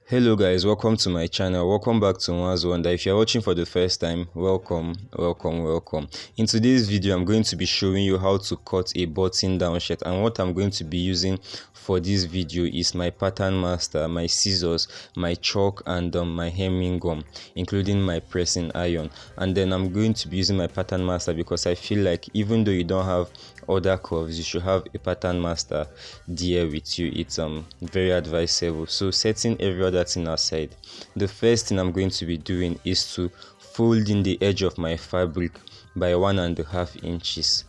Hello guys, welcome to my channel. Welcome back to NWA'S Wonder. If you're watching for the first time, welcome. In today's video, I'm going to be showing you how to cut a button down shirt, and what I'm going to be using for this video is my pattern master, my scissors, my chalk, and my hemming gum, including my pressing iron. And then I'm going to be using my pattern master because I feel like even though you don't have other curves, you should have a pattern master there with you. It's very advisable. So setting every other thing aside, the first thing I'm going to be doing is to fold in the edge of my fabric by 1.5 inches.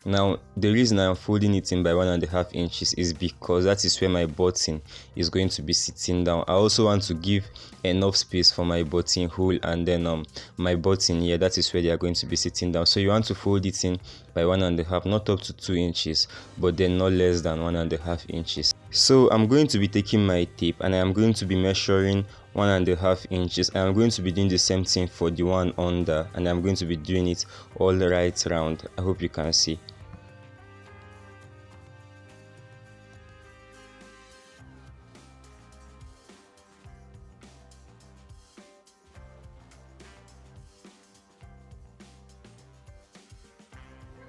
Now the reason I'm folding it in by 1.5 inches is because that is where my button is going to be sitting down. I also want to give enough space for my button hole, and then my button here, that is where they are going to be sitting down. So you want to fold it in by 1.5, not up to 2 inches, but then not less than 1.5 inches. So I'm going to be taking my tape and I'm going to be measuring 1.5 inches. I'm going to be doing the same thing for the one under, and I'm going to be doing it all right round. I hope you can see.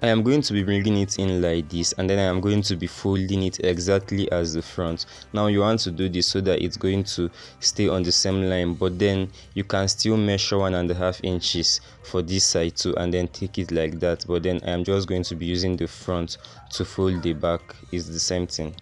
I am going to be bringing it in like this, and then I am going to be folding it exactly as the front. Now you want to do this so that it's going to stay on the same line, but then you can still measure 1.5 inches for this side too, and then take it like that. But then I am just going to be using the front to fold the back. It's the same thing.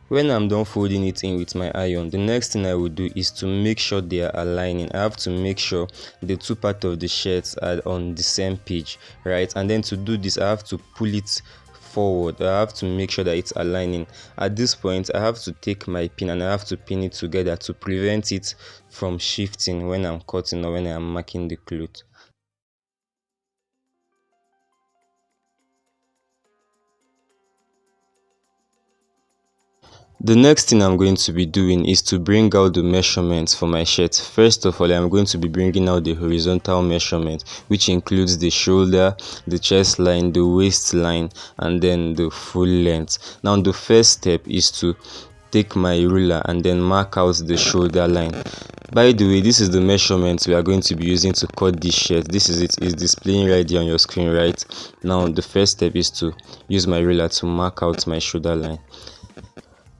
When I'm done folding it in with my iron, the next thing I will do is to make sure they are aligning. I have to make sure the two parts of the shirts are on the same page, right? And then to do this, I have to pull it forward. I have to make sure that it's aligning. At this point, I have to take my pin and I have to pin it together to prevent it from shifting when I'm cutting or when I'm marking the cloth. The next thing I'm going to be doing is to bring out the measurements for my shirt. First of all, I'm going to be bringing out the horizontal measurement, which includes the shoulder, the chest line, the waist line, and then the full length. Now the first step is to take my ruler and then mark out the shoulder line. By the way, this is the measurement we are going to be using to cut this shirt. This is it, is displaying right there on your screen. Right now, the first step is to use my ruler to mark out my shoulder line.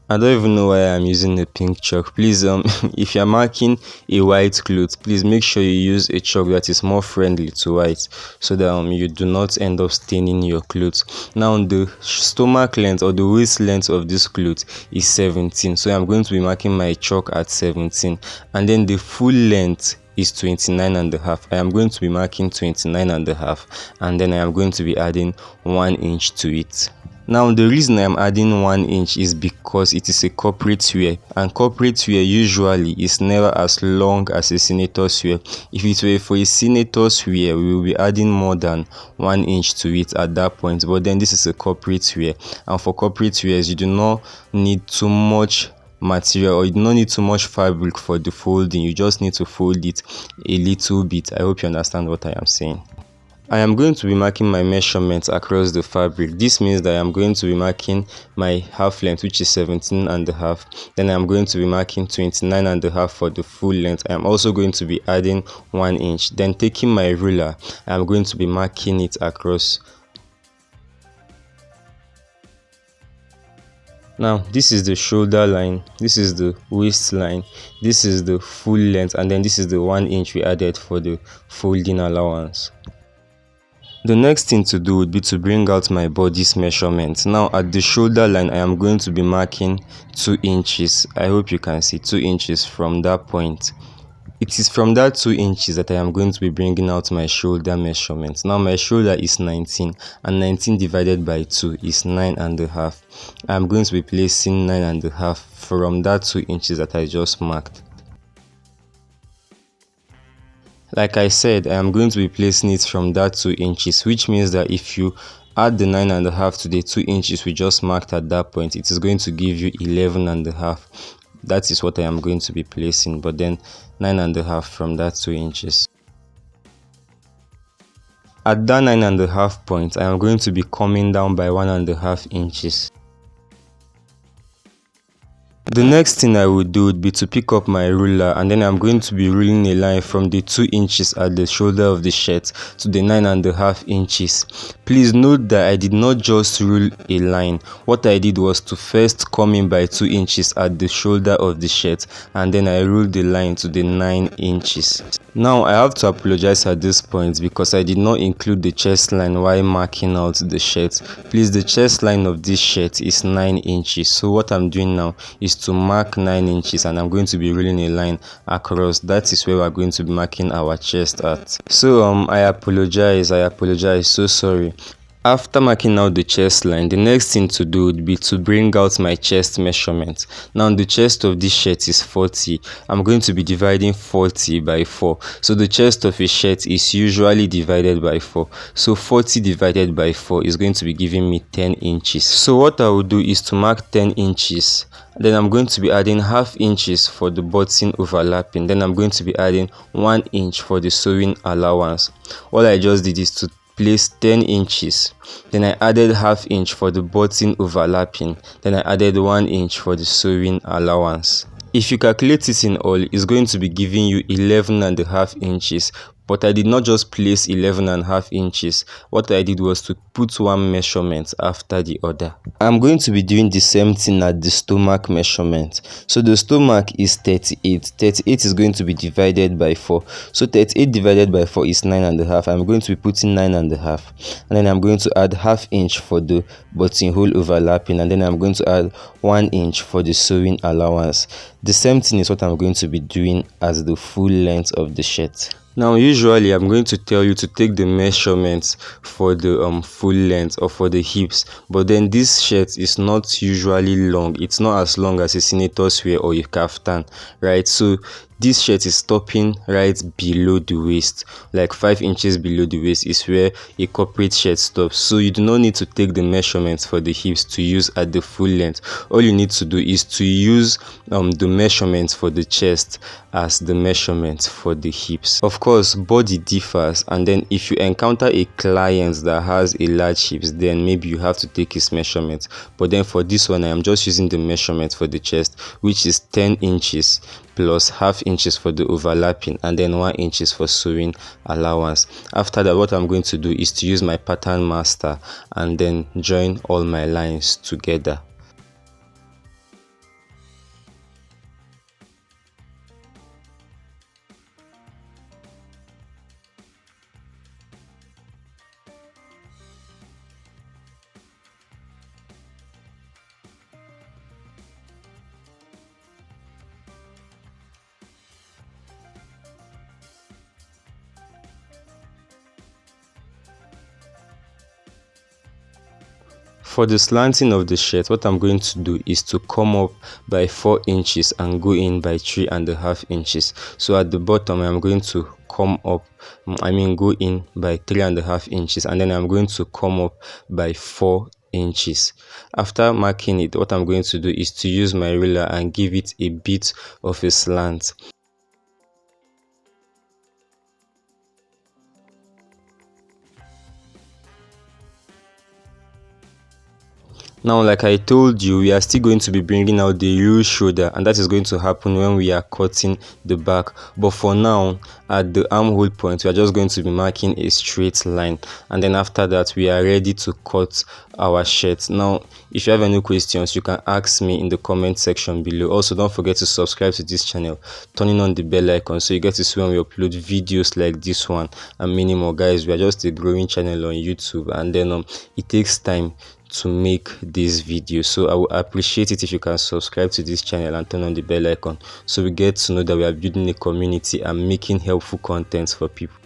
I don't even know why I'm using a pink chalk. Please, if you're marking a white cloth, please make sure you use a chalk that is more friendly to white, so that you do not end up staining your clothes. Now the stomach length or the waist length of this cloth is 17, so I'm going to be marking my chalk at 17, and then the full length is 29.5. I am going to be marking 29.5, and then I am going to be adding 1 inch to it. Now the reason I'm adding 1 inch is because it is a corporate wear, and corporate wear usually is never as long as a senator's wear. If it were for a senator's wear, we will be adding more than 1 inch to it at that point, but then this is a corporate wear, and for corporate wears you do not need too much material, or you do not need too much fabric for the folding. You just need to fold it a little bit. I hope you understand what I am saying. I am going to be marking my measurements across the fabric. This means that I am going to be marking my half length, which is 17.5. Then I am going to be marking 29.5 for the full length. I am also going to be adding 1 inch. Then taking my ruler, I am going to be marking it across. Now this is the shoulder line, this is the waist line, this is the full length, and then this is the 1 inch we added for the folding allowance. The next thing to do would be to bring out my body's measurement. Now at the shoulder line, I am going to be marking 2 inches. I hope you can see 2 inches from that point. It is from that 2 inches that I am going to be bringing out my shoulder measurement. Now my shoulder is 19, and 19 divided by 2 is 9.5. I am going to be placing 9.5 from that 2 inches that I just marked. Like I said, I am going to be placing it from that 2 inches, which means that if you add the 9.5 to the 2 inches we just marked at that point, it is going to give you 11.5. That is what I am going to be placing, but then 9.5 from that 2 inches. At that 9.5 point, I am going to be coming down by 1.5 inches. The next thing I would do would be to pick up my ruler, and then I'm going to be ruling a line from the 2 inches at the shoulder of the shirt to the 9.5 inches. Please note that I did not just rule a line. What I did was to first come in by 2 inches at the shoulder of the shirt, and then I ruled the line to the 9 inches. Now I have to apologize at this point because I did not include the chest line while marking out the shirt. Please, the chest line of this shirt is 9 inches. So what I'm doing now is to mark 9 inches, and I'm going to be ruling a line across. That is where we're going to be marking our chest at. So I apologize, so sorry. After marking out the chest line, the next thing to do would be to bring out my chest measurement. Now the chest of this shirt is 40. I'm going to be dividing 40 by 4. So the chest of a shirt is usually divided by 4. So 40 divided by 4 is going to be giving me 10 inches. So what I will do is to mark 10 inches. Then I'm going to be adding half inches for the button overlapping. Then I'm going to be adding 1 inch for the sewing allowance. All I just did is to place 10 inches, then I added half inch for the button overlapping, then I added 1 inch for the sewing allowance. If you calculate it in all, it's going to be giving you 11.5 inches. But I did not just place 11.5 inches. What I did was to put one measurement after the other. I'm going to be doing the same thing at the stomach measurement. So the stomach is 38. 38 is going to be divided by 4. So 38 divided by 4 is 9.5. I'm going to be putting 9.5. And then I'm going to add half inch for the buttonhole overlapping. And then I'm going to add 1 inch for the sewing allowance. The same thing is what I'm going to be doing as the full length of the shirt. Now usually I'm going to tell you to take the measurements for the full length or for the hips, but then this shirt is not usually long. It's not as long as a senator's wear or a kaftan, right? So this shirt is stopping right below the waist, like 5 inches below the waist is where a corporate shirt stops. So you do not need to take the measurements for the hips to use at the full length. All you need to do is to use the measurements for the chest as the measurements for the hips. Of course, body differs, and then if you encounter a client that has a large hips, then maybe you have to take his measurements. But then for this one, I am just using the measurement for the chest, which is 10 inches plus half inches for the overlapping, and then 1 inches for sewing allowance. After that, what I'm going to do is to use my pattern master and then join all my lines together. For the slanting of the shirt, what I'm going to do is to come up by 4 inches and go in by 3.5 inches. So at the bottom, I'm going to go in by 3.5 inches, and then I'm going to come up by 4 inches. After marking it, what I'm going to do is to use my ruler and give it a bit of a slant. Now, like I told you, we are still going to be bringing out the real shoulder, and that is going to happen when we are cutting the back. But for now, at the armhole point, we are just going to be marking a straight line, and then after that, we are ready to cut our shirt. Now, if you have any questions, you can ask me in the comment section below. Also, don't forget to subscribe to this channel, turning on the bell icon so you get to see when we upload videos like this one and many more. Guys, we are just a growing channel on YouTube, and then it takes time to make this video, so I would appreciate it if you can subscribe to this channel and turn on the bell icon so we get to know that we are building a community and making helpful content for people.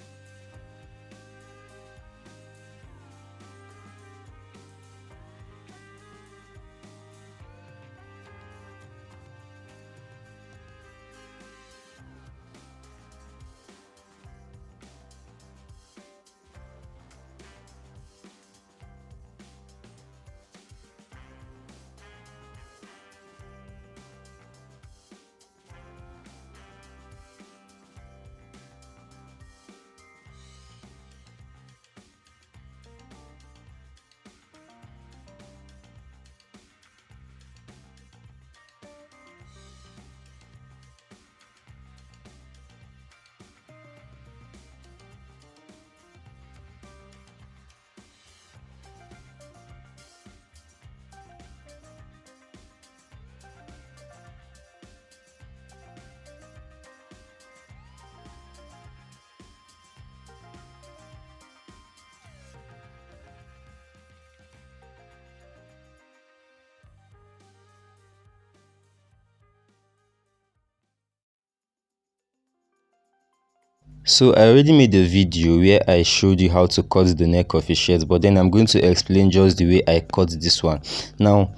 So I already made a video where I showed you how to cut the neck of a shirt, but then I'm going to explain just the way I cut this one. Now,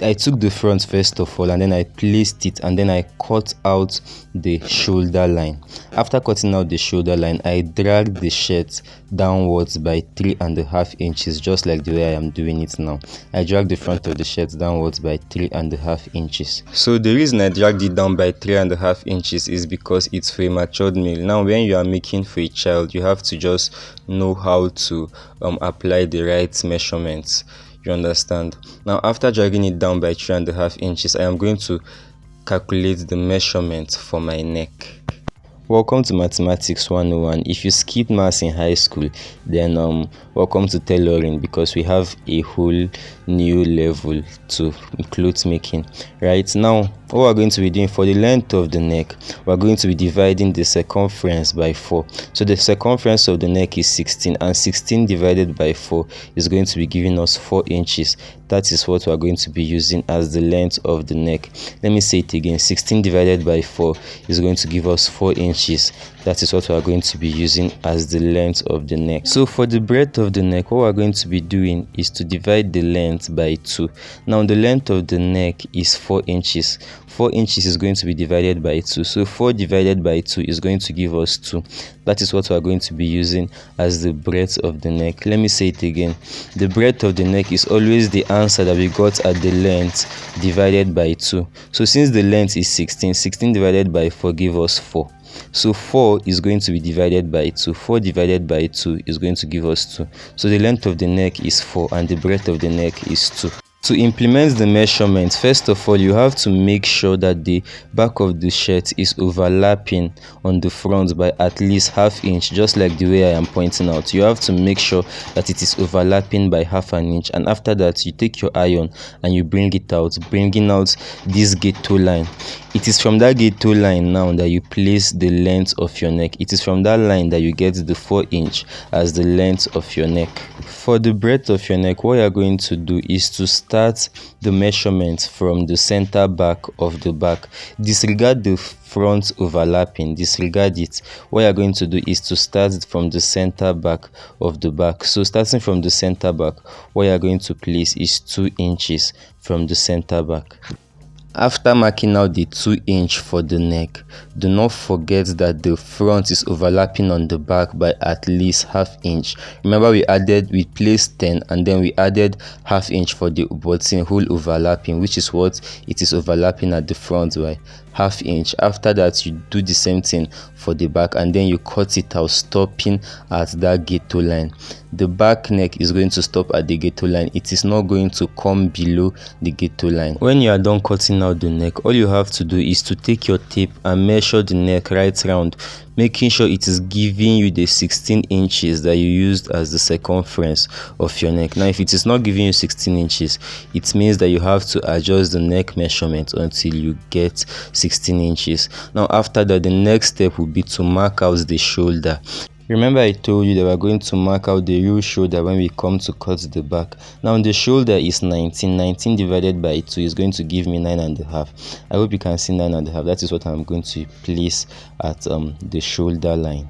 I took the front first of all, and then I placed it, and then I cut out the shoulder line. After cutting out the shoulder line, I dragged the shirt downwards by 3.5 inches, just like the way I am doing it now. I dragged the front of the shirt downwards by 3.5 inches. So the reason I dragged it down by 3.5 inches is because it's for a matured male. Now, when you are making for a child, you have to just know how to apply the right measurements. You understand? Now, after dragging it down by 3.5 inches, I am going to calculate the measurement for my neck. Welcome to Mathematics 101. If you skipped maths in high school, then welcome to tailoring, because we have a whole new level to clothes making. Right now, what we're going to be doing for the length of the neck, we're going to be dividing the circumference by 4. So the circumference of the neck is 16, and 16 divided by 4 is going to be giving us 4 inches. That is what we're going to be using as the length of the neck. Let me say it again. 16 divided by 4 is going to give us 4 inches. That is what we are going to be using as the length of the neck. So for the breadth of the neck, what we're going to be doing is to divide the length by 2. Now the length of the neck is 4 inches. 4 inches is going to be divided by 2. So 4 divided by 2 is going to give us 2. That is what we are going to be using as the breadth of the neck. Let me say it again. The breadth of the neck is always the answer that we got at the length divided by 2. So since the length is 16, 16 divided by 4 gives us 4. So 4 is going to be divided by 2. 4 divided by 2 is going to give us 2. So the length of the neck is 4 and the breadth of the neck is 2. To implement the measurement, first of all, you have to make sure that the back of the shirt is overlapping on the front by at least ½ inch, just like the way I am pointing out. You have to make sure that it is overlapping by ½ inch, and after that, you take your iron and you bring it out, bringing out this gate toe line. It is from that gate toe line now that you place the length of your neck. It is from that line that you get the 4 inch as the length of your neck. For the breadth of your neck, what you are going to do is to start the measurement from the center back of the back. Disregard the front overlapping, disregard it. What you are going to do is to start from the center back of the back. So starting from the center back, what you are going to place is 2 inches from the center back. After marking out the 2 inch for the neck, do not forget that the front is overlapping on the back by at least ½ inch. Remember, we placed 10 and then we added ½ inch for the buttonhole overlapping, which is what it is overlapping at the front by ½ inch. After that, you do the same thing for the back and then you cut it out, stopping at that gate toe line. The back neck is going to stop at the gate toe line. It is not going to come below the gate toe line. When you are done cutting out the neck, all you have to do is to take your tape and measure the neck right round, making sure it is giving you the 16 inches that you used as the circumference of your neck. Now, if it is not giving you 16 inches, it means that you have to adjust the neck measurement until you get 16 inches. Now, after that, the next step will be to mark out the shoulder. Remember, I told you that we're going to mark out the real shoulder when we come to cut the back. Now, the shoulder is 19. 19 divided by 2 is going to give me 9.5. I hope you can see 9.5. That is what I'm going to place at the shoulder line.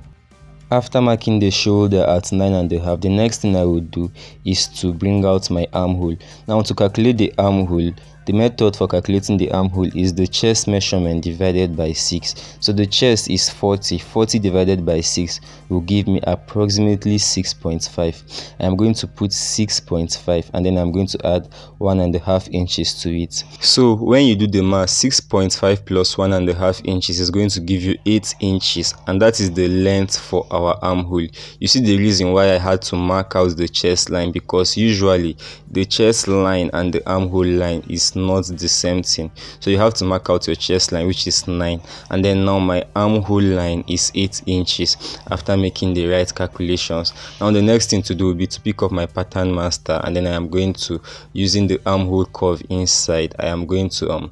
After marking the shoulder at 9.5, the next thing I will do is to bring out my armhole. Now, to calculate the armhole, the method for calculating the armhole is the chest measurement divided by 6. So the chest is 40. 40 divided by 6 will give me approximately 6.5. I'm going to put 6.5 and then I'm going to add 1.5 inches to it. So when you do the math, 6.5 plus 1.5 inches is going to give you 8 inches, and that is the length for our armhole. You see the reason why I had to mark out the chest line, because usually the chest line and the armhole line is not the same thing. So you have to mark out your chest line, which is 9, and then now my armhole line is 8 inches after making the right calculations. Now the next thing to do will be to pick up my pattern master, and then I am going to, using the armhole curve inside, I am going to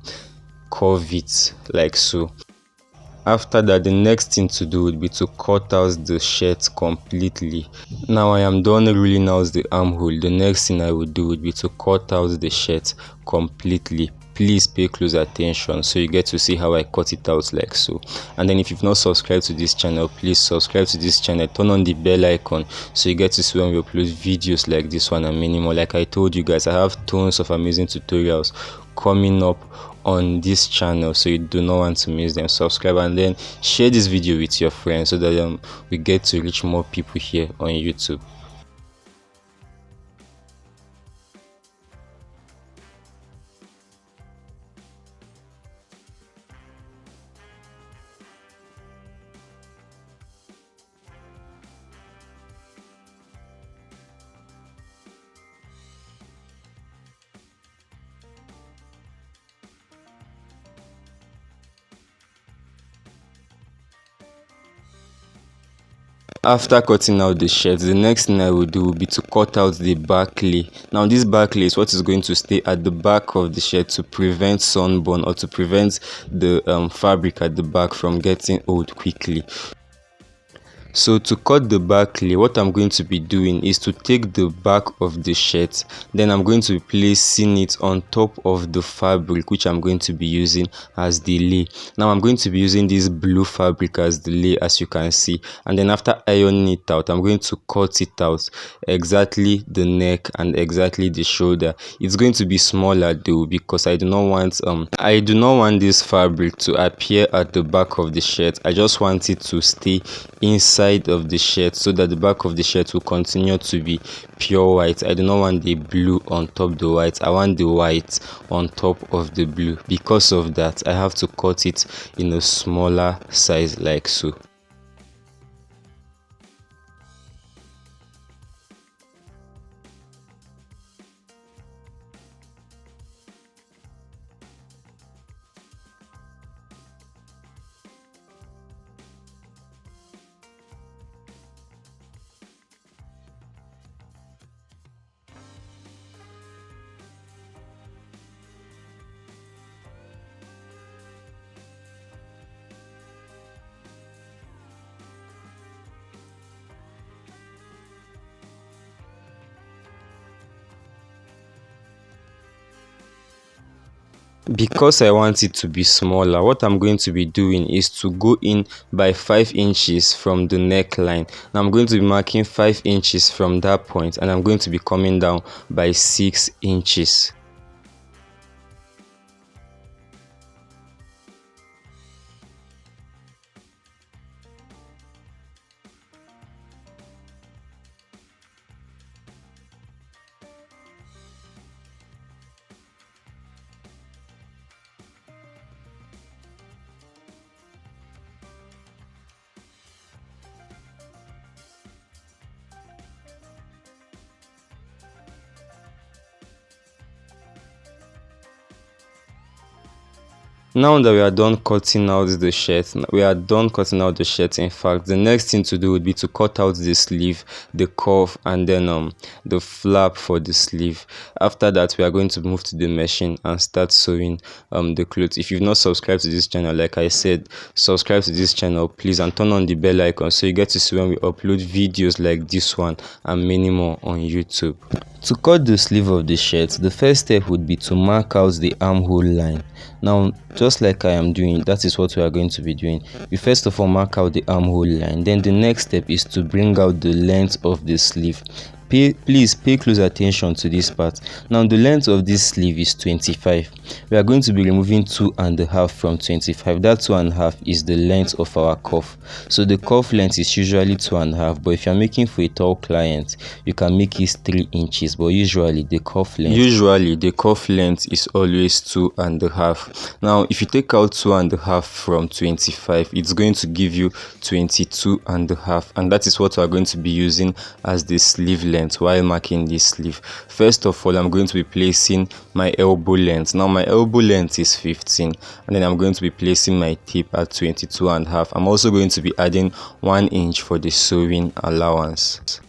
curve it like so. After that, the next thing to do would be to cut out the shirt completely. Now I am done ruling out the armhole. The next thing I would do would be to cut out the shirt completely, please pay close attention so you get to see how I cut it out like so. And then if you've not subscribed to this channel, please subscribe to this channel, turn on the bell icon so you get to see when we upload videos like this one and many more. Like I told you guys, I have tons of amazing tutorials coming up on this channel, so you do not want to miss them. Subscribe and then share this video with your friends so that we get to reach more people here on YouTube. After cutting out the shirt, the next thing I will do will be to cut out the back lay. Now this back lay is what is going to stay at the back of the shirt to prevent sunburn or to prevent the fabric at the back from getting old quickly. So to cut the back lay, what I'm going to be doing is to take the back of the shirt, then I'm going to be placing it on top of the fabric which I'm going to be using as the lay. Now I'm going to be using this blue fabric as the lay, as you can see, and then after ironing it out, I'm going to cut it out exactly the neck and exactly the shoulder. It's going to be smaller though, because I do not want this fabric to appear at the back of the shirt. I just want it to stay inside of the shirt so that the back of the shirt will continue to be pure white. I do not want the blue on top the white. I want the white on top of the blue. Because of that, I have to cut it in a smaller size like so. Because I want it to be smaller, what I'm going to be doing is to go in by 5 inches from the neckline. Now I'm going to be marking 5 inches from that point, and I'm going to be coming down by 6 inches. Now that we are done cutting out the shirt, in fact, the next thing to do would be to cut out the sleeve, the cuff, and then the flap for the sleeve. After that, we are going to move to the machine and start sewing the clothes. If you've not subscribed to this channel, like I said, subscribe to this channel please, and turn on the bell icon so you get to see when we upload videos like this one and many more on YouTube. To cut the sleeve of the shirt, the first step would be to mark out the armhole line. Now, just like I am doing, that is what we are going to be doing. We first of all mark out the armhole line. Then the next step is to bring out the length of the sleeve. Please pay close attention to this part. Now the length of this sleeve is 25. We are going to be removing 2.5 from 25. That 2.5 is the length of our cuff. So the cuff length is usually 2.5, but if you are making for a tall client, you can make it 3 inches. But usually the cuff length is always 2.5. Now if you take out 2.5 from 25, it's going to give you 22.5, and that is what we are going to be using as the sleeve length while marking this sleeve. First of all, I'm going to be placing my elbow length. Now my elbow length is 15, and then I'm going to be placing my tip at 22.5. I'm also going to be adding 1 inch for the sewing allowance.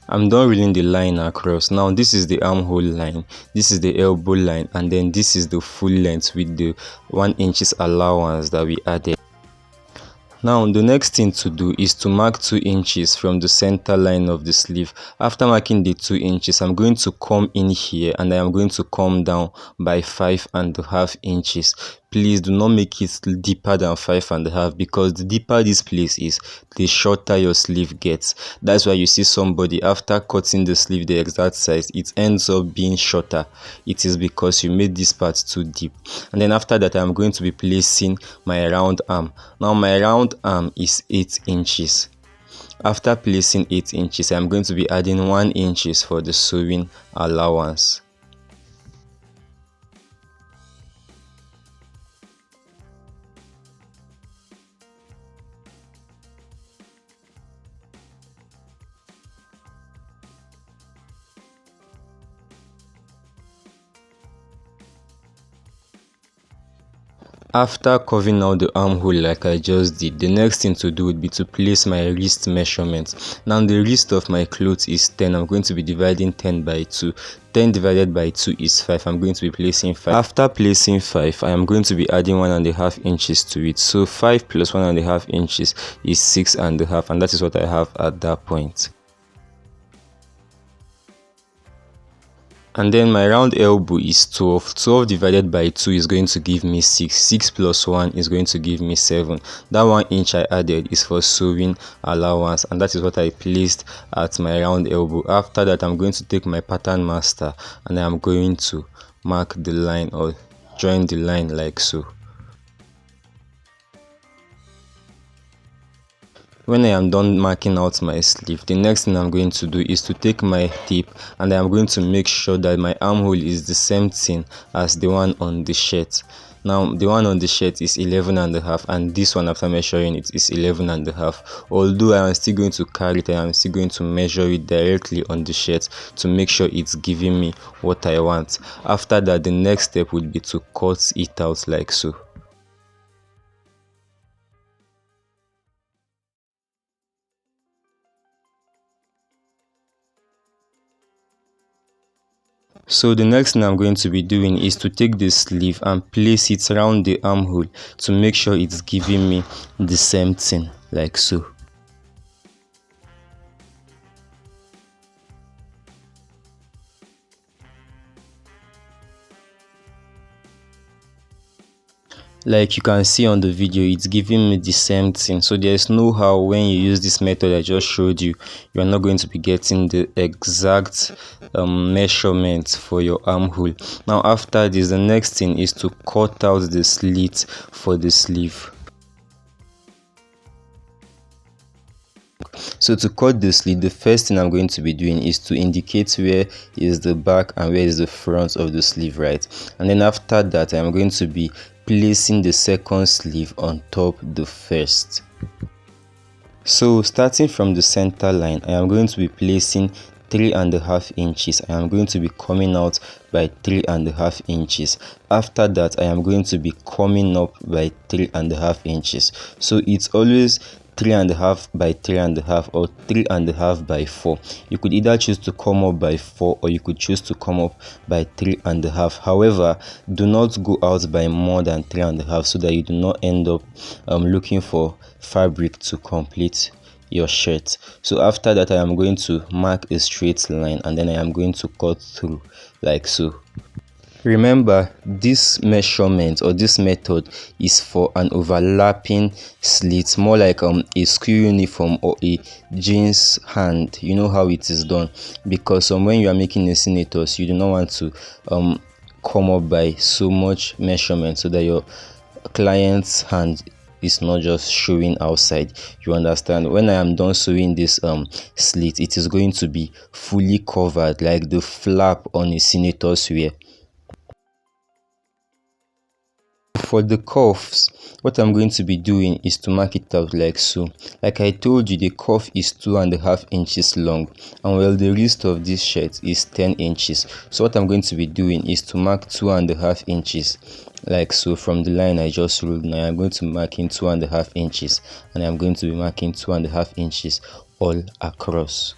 I'm done reeling the line across. Now this is the armhole line, this is the elbow line, and then this is the full length with the 1 inches allowance that we added. Now the next thing to do is to mark 2 inches from the center line of the sleeve. After marking the 2 inches, I'm going to come in here and I am going to come down by 5.5 inches. Please do not make it deeper than 5.5, because the deeper this place is, the shorter your sleeve gets. That's why you see somebody, after cutting the sleeve the exact size, it ends up being shorter. It is because you made this part too deep. And then after that, I'm going to be placing my round arm. Now my round arm is 8 inches. After placing 8 inches, I'm going to be adding 1 inches for the sewing allowance. After carving out the armhole like I just did, the next thing to do would be to place my wrist measurement. Now the wrist of my clothes is 10. I'm going to be dividing 10 by 2. 10 divided by 2 is 5. I'm going to be placing 5. After placing 5, I am going to be adding 1.5 inches to it. So 5 plus 1.5 inches is 6.5, and that is what I have at that point. And then my round elbow is 12. 12 divided by 2 is going to give me 6. 6 plus 1 is going to give me 7. That 1 inch I added is for sewing allowance, and that is what I placed at my round elbow. After that, I'm going to take my pattern master and I'm going to mark the line or join the line like so. When I am done marking out my sleeve, the next thing I'm going to do is to take my tape and I am going to make sure that my armhole is the same thing as the one on the shirt. Now the one on the shirt is 11.5, and this one, after measuring it, is 11.5. Although I am still going to carry it, I am still going to measure it directly on the shirt to make sure it's giving me what I want. After that, the next step would be to cut it out like so. So the next thing I'm going to be doing is to take the sleeve and place it around the armhole to make sure it's giving me the same thing like so. Like you can see on the video, it's giving me the same thing. So there's no how when you use this method I just showed you, you're not going to be getting the exact measurement for your armhole. Now after this, the next thing is to cut out the slit for the sleeve. So to cut the slit, the first thing I'm going to be doing is to indicate where is the back and where is the front of the sleeve, right? And then after that, I'm going to be placing the second sleeve on top the first. So starting from the center line, I am going to be placing 3.5 inches. I am going to be coming out by 3.5 inches. After that, I am going to be coming up by 3.5 inches. So it's always 3.5 by 3.5 or 3.5 by 4. You could either choose to come up by 4 or you could choose to come up by 3.5. However, do not go out by more than 3.5 so that you do not end up looking for fabric to complete your shirt. So after that, I am going to mark a straight line and then I am going to cut through like so. Remember, this measurement or this method is for an overlapping slit, more like a school uniform or a jeans hand. You know how it is done, because when you are making a senator, you do not want to come up by so much measurement so that your client's hand is not just showing outside. You understand? When I am done sewing this slit, it is going to be fully covered like the flap on a senator's wear. For the cuffs, what I'm going to be doing is to mark it out like so. Like I told you, the cuff is 2.5 inches long, and well, the wrist of this shirt is 10 inches. So what I'm going to be doing is to mark 2.5 inches like so from the line I just ruled. Now I'm going to mark in 2.5 inches, and I'm going to be marking 2.5 inches all across.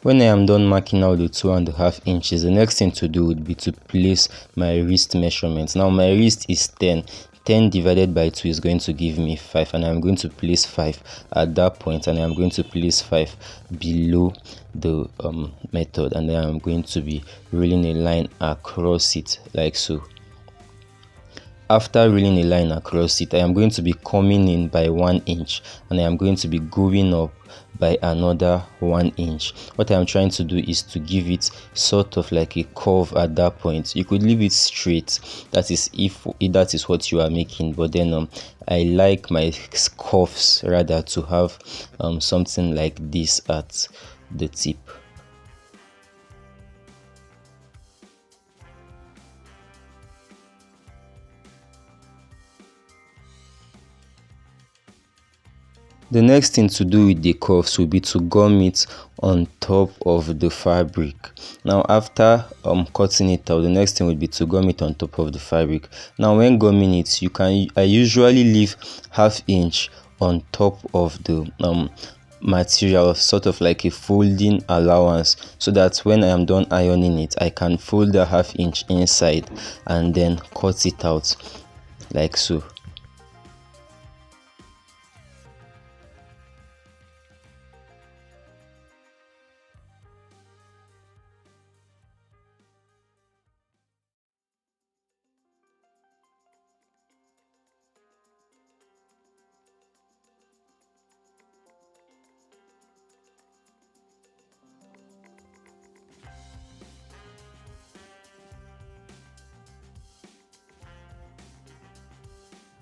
When I am done marking out the 2.5 inches, the next thing to do would be to place my wrist measurements. Now my wrist is 10. 10 divided by 2 is going to give me 5, and I'm going to place 5 at that point, and I'm going to place 5 below the method, and then I'm going to be rolling a line across it like so. After rolling a line across it, I am going to be coming in by 1 inch, and I am going to be going up by another 1 inch. What I am trying to do is to give it sort of like a curve at that point. You could leave it straight, that is if that is what you are making, but then I like my curves rather to have something like this at the tip. The next thing to do with the curves will be to gum it on top of the fabric. Now after cutting it out, the next thing will be to gum it on top of the fabric. Now when gumming it, I usually leave 1/2 inch on top of the material, sort of like a folding allowance, so that when I am done ironing it, I can fold the 1/2 inch inside and then cut it out like so.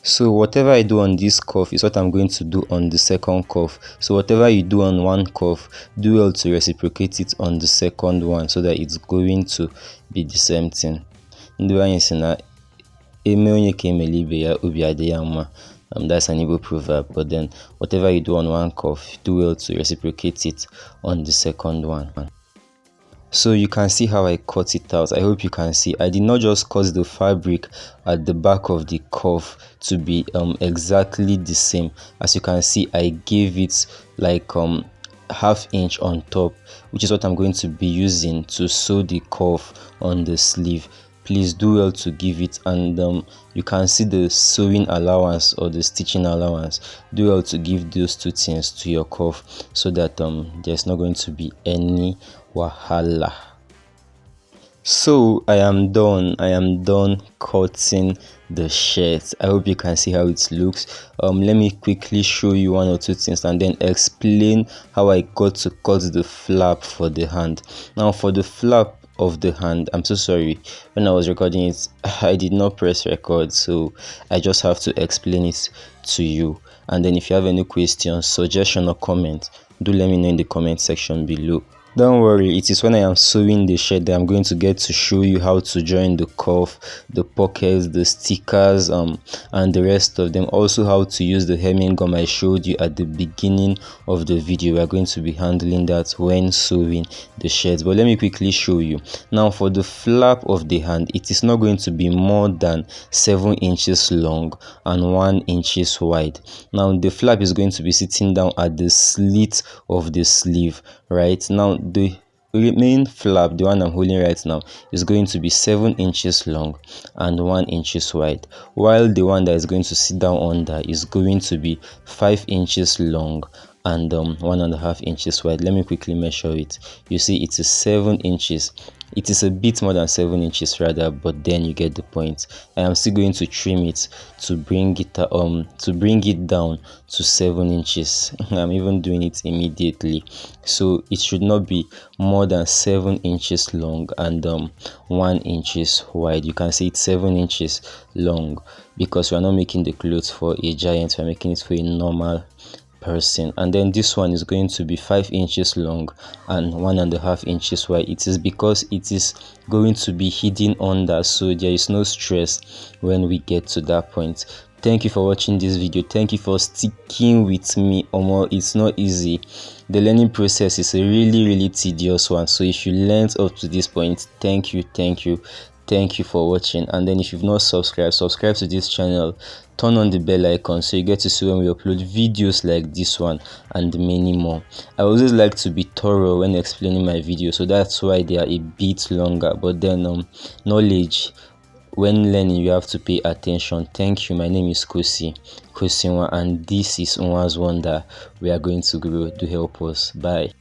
So whatever I do on this curve is what I'm going to do on the second curve. So whatever you do on one curve, do well to reciprocate it on the second one, so that it's going to be the same thing. That's an Igbo proverb, but then whatever you do on one curve, do well to reciprocate it on the second one. So you can see how I cut it out. I hope you can see. I did not just cut the fabric at the back of the curve to be exactly the same. As you can see, I gave it like 1/2 inch on top, which is what I'm going to be using to sew the curve on the sleeve. Please do well to give it, and you can see the sewing allowance or the stitching allowance. Do well to give those two things to your curve, so that there's not going to be any wahala. So I am done cutting the shirt. I hope you can see how it looks. Let me quickly show you one or two things and then explain how I got to cut the flap for the hand. Now for the flap of the hand, I'm so sorry, when I was recording it I did not press record, so I just have to explain it to you. And then if you have any questions, suggestion or comment, do let me know in the comment section below. Don't worry, it is when I am sewing the shirt that I'm going to get to show you how to join the cuff, the pockets, the stickers, and the rest of them. Also how to use the hemming gum I showed you at the beginning of the video. We are going to be handling that when sewing the shirt. But let me quickly show you. Now for the flap of the hand, it is not going to be more than 7 inches long and 1 inch wide. Now the flap is going to be sitting down at the slit of the sleeve. Right now, the main flap, the one I'm holding right now, is going to be 7 inches long and 1 inch wide, while the one that is going to sit down under is going to be 5 inches long and 1.5 inches wide. Let me quickly measure it. You see, it is 7 inches. It is a bit more than 7 inches rather, but then you get the point. I am still going to trim it to bring it down to 7 inches. I'm even doing it immediately. So it should not be more than 7 inches long and 1 inch wide. You can see it's 7 inches long because we are not making the clothes for a giant, we are making it for a normal person. And then this one is going to be 5 inches long and 1.5 inches wide. It is because it is going to be hidden under, so there is no stress when we get to that point. Thank you for watching this video. Thank you for sticking with me. It's not easy. The learning process is a really tedious one, so if you learned up to this point, thank you. thank you for watching. And then if you've not subscribed, subscribe to this channel, turn on the bell icon so you get to see when we upload videos like this one and many more. I always like to be thorough when explaining my videos, so that's why they are a bit longer. But then knowledge, when learning, you have to pay attention. Thank you. My name is Kosinwa, and this is NWA'S Wonder. We are going to grow. Do help us. Bye.